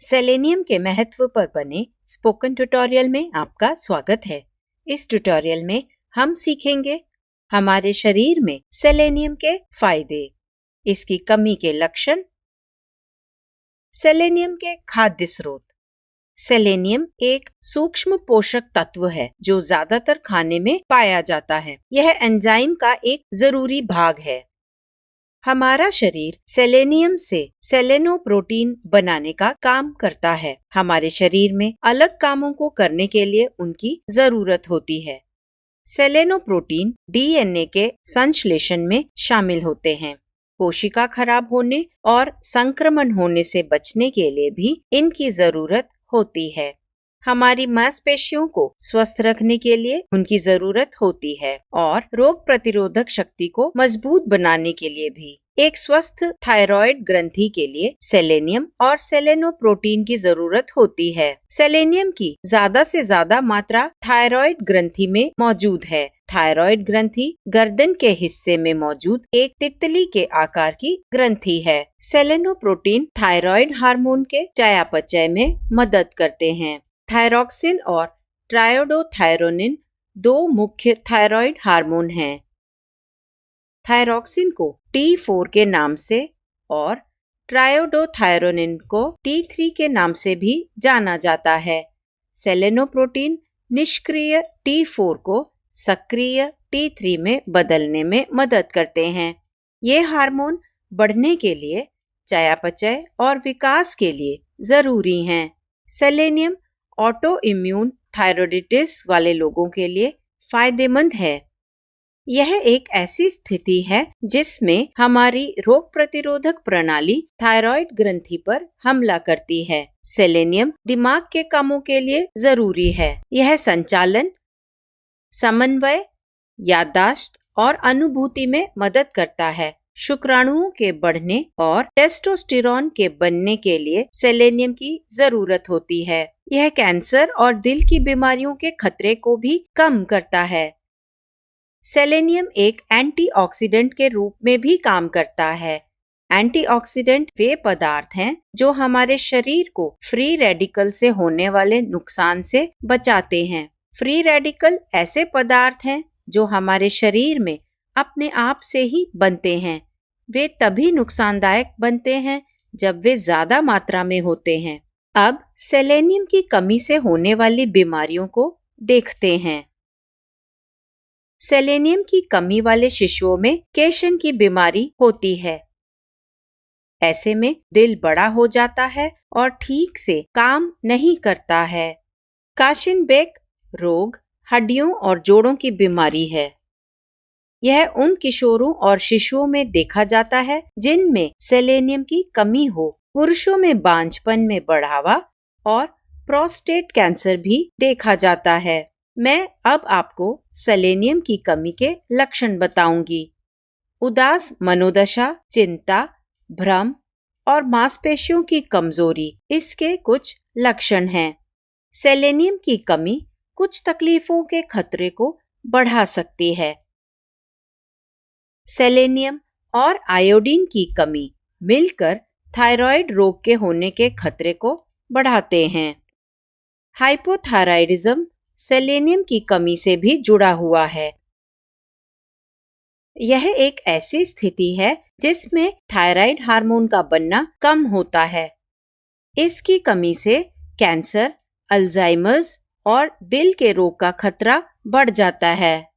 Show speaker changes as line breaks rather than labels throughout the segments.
Selenium के महत्व पर बने स्पोकन ट्यूटोरियल में आपका स्वागत है। इस ट्यूटोरियल में हम सीखेंगे हमारे शरीर में सेलेनियम के फायदे, इसकी कमी के लक्षण, सेलेनियम के खाद्य स्रोत। सेलेनियम एक सूक्ष्म पोषक तत्व है जो ज्यादातर खाने में पाया जाता है। यह एंजाइम का एक जरूरी भाग है। हमारा शरीर सेलेनियम से सेलेनोप्रोटीन बनाने का काम करता है। हमारे शरीर में अलग कामों को करने के लिए उनकी जरूरत होती है। सेलेनोप्रोटीन डीएनए के संश्लेषण में शामिल होते हैं। कोशिका खराब होने और संक्रमण होने से बचने के लिए भी इनकी जरूरत होती है। हमारी मांसपेशियों को स्वस्थ रखने के लिए उनकी जरूरत होती है और रोग प्रतिरोधक शक्ति को मजबूत बनाने के लिए भी। एक स्वस्थ थायराइड ग्रंथि के लिए सेलेनियम और सेलेनोप्रोटीन की जरूरत होती है। सेलेनियम की ज्यादा से ज्यादा मात्रा थायराइड ग्रंथि में मौजूद है। थायराइड ग्रंथि गर्दन के हिस्से में मौजूद एक तितली के आकार की ग्रंथि है। सेलेनोप्रोटीन थायराइड हार्मोन के चयापचय में मदद करते हैं। थायरॉक्सिन और ट्रायोडोथायरोनिन दो मुख्य थायराइड हार्मोन हैं। थायरॉक्सिन को T4 के नाम से और ट्रायोडोथायरोनिन को T3 के नाम से भी जाना जाता है। सेलेनोप्रोटीन निष्क्रिय T4 को सक्रिय T3 में बदलने में मदद करते हैं। ये हार्मोन बढ़ने के लिए, चयापचय और विकास के लिए जरूरी हैं। सेलेनियम ऑटो इम्यून थायराइडिटिस वाले लोगों के लिए फायदेमंद है। यह एक ऐसी स्थिति है जिसमें हमारी रोग प्रतिरोधक प्रणाली थायराइड ग्रंथि पर हमला करती है। सेलेनियम दिमाग के कामों के लिए जरूरी है। यह संचालन, समन्वय, याददाश्त और अनुभूति में मदद करता है। शुक्राणुओं के बढ़ने और टेस्टोस्टेरोन के बनने के लिए सेलेनियम की जरूरत होती है। यह कैंसर और दिल की बीमारियों के खतरे को भी कम करता है। सेलेनियम एक एंटीऑक्सीडेंट के रूप में भी काम करता है। एंटीऑक्सीडेंट वे पदार्थ हैं जो हमारे शरीर को फ्री रेडिकल से होने वाले नुकसान से बचाते हैं। फ्री रेडिकल ऐसे पदार्थ हैं जो हमारे शरीर में अपने आप से ही बनते हैं। वे तभी नुकसानदायक बनते हैं जब वे ज्यादा मात्रा में होते हैं। अब सेलेनियम की कमी से होने वाली बीमारियों को देखते हैं। सेलेनियम की कमी वाले शिशुओं में केशन की बीमारी होती है। ऐसे में दिल बड़ा हो जाता है और ठीक से काम नहीं करता है। काशिनबेक रोग हड्डियों और जोड़ों की बीमारी है। यह उन किशोरों और शिशुओं में देखा जाता है जिनमें सेलेनियम की कमी हो। पुरुषों में बांझपन में बढ़ावा और प्रोस्टेट कैंसर भी देखा जाता है। मैं अब आपको सेलेनियम की कमी के लक्षण बताऊंगी। उदास मनोदशा, चिंता, भ्रम और मांसपेशियों की कमजोरी इसके कुछ लक्षण हैं। सेलेनियम की कमी कुछ तकलीफों के खतरे को बढ़ा सकती है। सेलेनियम और आयोडीन की कमी मिलकर थायराइड रोग के होने के खतरे को बढ़ाते हैं। हाइपोथायराइडिज्म सेलेनियम की कमी से भी जुड़ा हुआ है। यह एक ऐसी स्थिति है जिसमें थायराइड हार्मोन का बनना कम होता है। इसकी कमी से कैंसर, अल्जाइमर्स और दिल के रोग का खतरा बढ़ जाता है।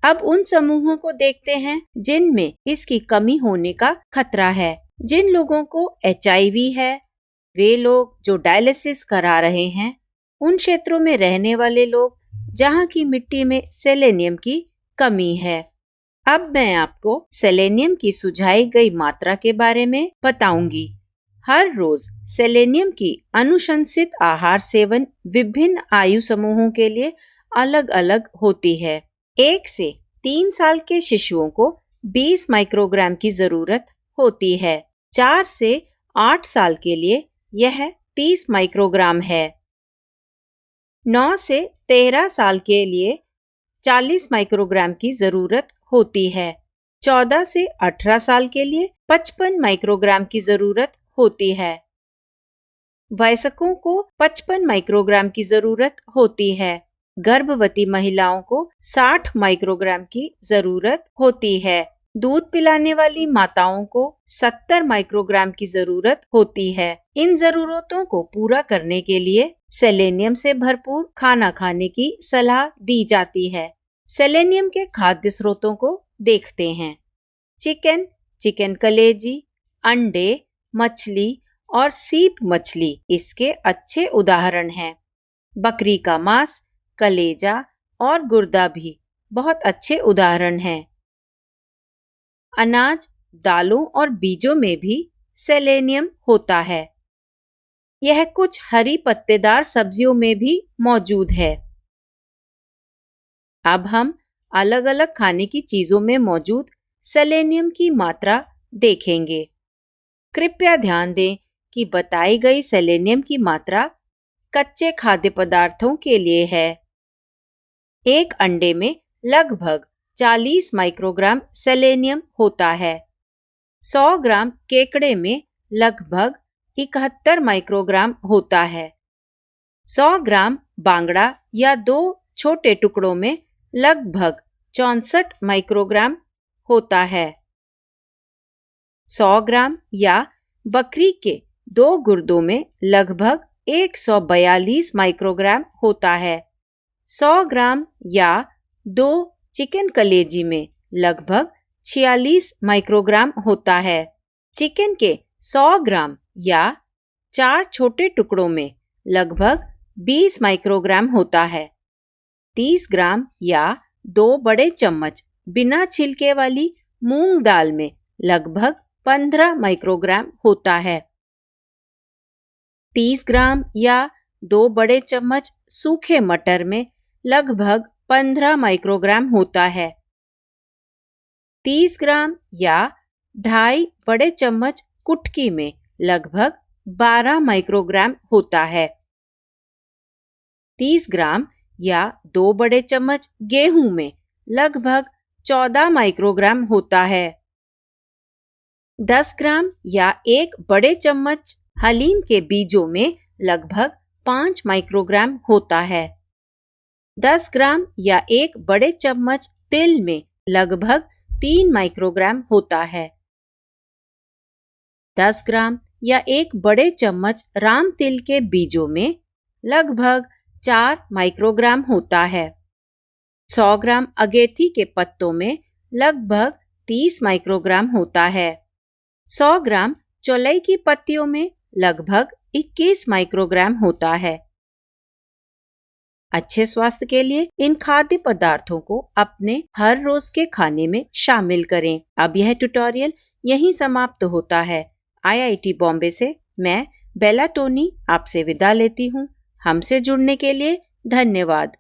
अब उन समूहों को देखते हैं जिनमें इसकी कमी होने का खतरा है। जिन लोगों को HIV है, वे लोग जो डायलिसिस करा रहे हैं, उन क्षेत्रों में रहने वाले लोग जहां की मिट्टी में सेलेनियम की कमी है। अब मैं आपको सेलेनियम की सुझाई गई मात्रा के बारे में बताऊंगी। हर रोज सेलेनियम की अनुशंसित आहार सेवन विभिन्न आयु समूहों के लिए अलग अलग होती है। 1 से 3 साल के शिशुओं को 20 माइक्रोग्राम की जरूरत होती है। 4 से 8 साल के लिए यह 30 माइक्रोग्राम है। 9 से 13 साल के लिए 40 माइक्रोग्राम की जरूरत होती है। 14 से 18 साल के लिए 55 माइक्रोग्राम की जरूरत होती है। वयस्कों को 55 माइक्रोग्राम की जरूरत होती है। गर्भवती महिलाओं को 60 माइक्रोग्राम की जरूरत होती है। दूध पिलाने वाली माताओं को 70 माइक्रोग्राम की जरूरत होती है। इन जरूरतों को पूरा करने के लिए सेलेनियम से भरपूर खाना खाने की सलाह दी जाती है। सेलेनियम के खाद्य स्रोतों को देखते हैं। चिकन, चिकन कलेजी, अंडे, मछली और सीप मछली इसके अच्छे उदाहरण हैं। बकरी का मांस, कलेजा और गुर्दा भी बहुत अच्छे उदाहरण हैं। अनाज, दालों और बीजों में भी सेलेनियम होता है। यह कुछ हरी पत्तेदार सब्जियों में भी मौजूद है। अब हम अलग अलग खाने की चीजों में मौजूद सेलेनियम की मात्रा देखेंगे। कृपया ध्यान दें कि बताई गई सेलेनियम की मात्रा कच्चे खाद्य पदार्थों के लिए है। एक अंडे में लगभग 40 माइक्रोग्राम सेलेनियम होता है। 100 ग्राम केकड़े में लगभग 71 माइक्रोग्राम होता है। 100 ग्राम बांगड़ा या 2 छोटे टुकड़ों में लगभग 64 माइक्रोग्राम होता है। 100 ग्राम या बकरी के 2 गुर्दों में लगभग 142 माइक्रोग्राम होता है। 100 ग्राम या 2 चिकन कलेजी में लगभग 46 माइक्रोग्राम होता है। चिकन के 100 ग्राम या 4 छोटे टुकड़ों में लगभग 20 माइक्रोग्राम होता है। 30 ग्राम या 2 बड़े चम्मच बिना छिलके वाली मूंग दाल में लगभग 15 माइक्रोग्राम होता है। 30 ग्राम या 2 बड़े चम्मच सूखे मटर में लगभग 15 माइक्रोग्राम होता है। 30 ग्राम या 2.5 बड़े चम्मच कुटकी में लगभग 12 माइक्रोग्राम होता है। 30 ग्राम या 2 बड़े चम्मच गेहूं में लगभग 14 माइक्रोग्राम होता है। 10 ग्राम या 1 बड़े चम्मच हलीम के बीजों में लगभग 5 माइक्रोग्राम होता है। 10 ग्राम या 1 बड़े चम्मच तिल में लगभग 3 माइक्रोग्राम होता है। 10 ग्राम या 1 बड़े चम्मच राम तिल के बीजों में लगभग 4 माइक्रोग्राम होता है। 100 ग्राम अगेती के पत्तों में लगभग 30 माइक्रोग्राम होता है। 100 ग्राम चौलाई की पत्तियों में लगभग 21 माइक्रोग्राम होता है। अच्छे स्वास्थ्य के लिए इन खाद्य पदार्थों को अपने हर रोज के खाने में शामिल करें। अब यह ट्यूटोरियल यहीं समाप्त होता है। IIT बॉम्बे से मैं बेला टोनी आपसे विदा लेती हूँ। हमसे जुड़ने के लिए धन्यवाद।